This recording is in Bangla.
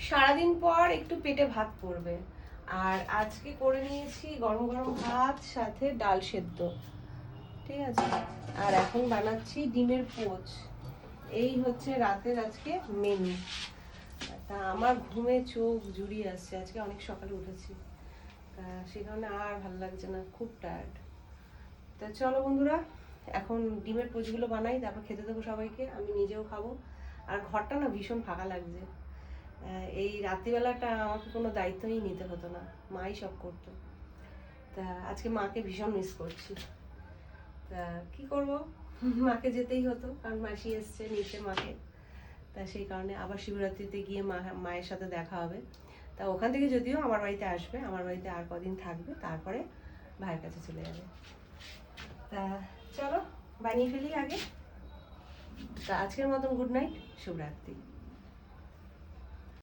সারাদিন পর একটু পেটে ভাত পড়বে। আর আজকে করে নিয়েছি গরম গরম ভাত, সাথে ডাল সেদ্ধ, ঠিক আছে। আর এখন বানাচ্ছি ডিমের পোচ। এই হচ্ছে রাতের আজকে মেনু। তা আমার ঘুমে চোখ জুড়িয়ে আসছে, আজকে অনেক সকালে উঠেছি, তা সে কারণে আর ভালো লাগছে না, খুব টায়ার্ড। তা চলো বন্ধুরা, এখন ডিমের পোচগুলো বানাই, তারপর খেতে দেবো সবাইকে, আমি নিজেও খাবো। আর ঘরটা না ভীষণ ফাঁকা লাগছে। এই রাত্রিবেলাটা আমাকে কোনো দায়িত্বই নিতে হতো না, মাই সব করতো। তা আজকে মাকে ভীষণ মিস করছি। তা কি করব, মাকে যেতেই হতো, কারণ মাসি এসছে নিতে মাকে। তা সেই কারণে আবার শিবরাত্রিতে গিয়ে মায়ের সাথে দেখা হবে। তা ওখান থেকে যদিও আমার বাড়িতে আসবে, আমার বাড়িতে আর কদিন থাকবে, তারপরে ভাইয়ের কাছে চলে যাবে। তা চলো বানিয়ে ফেলি আগে। তা আজকের মতন গুড নাইট, শুভরাত্রি।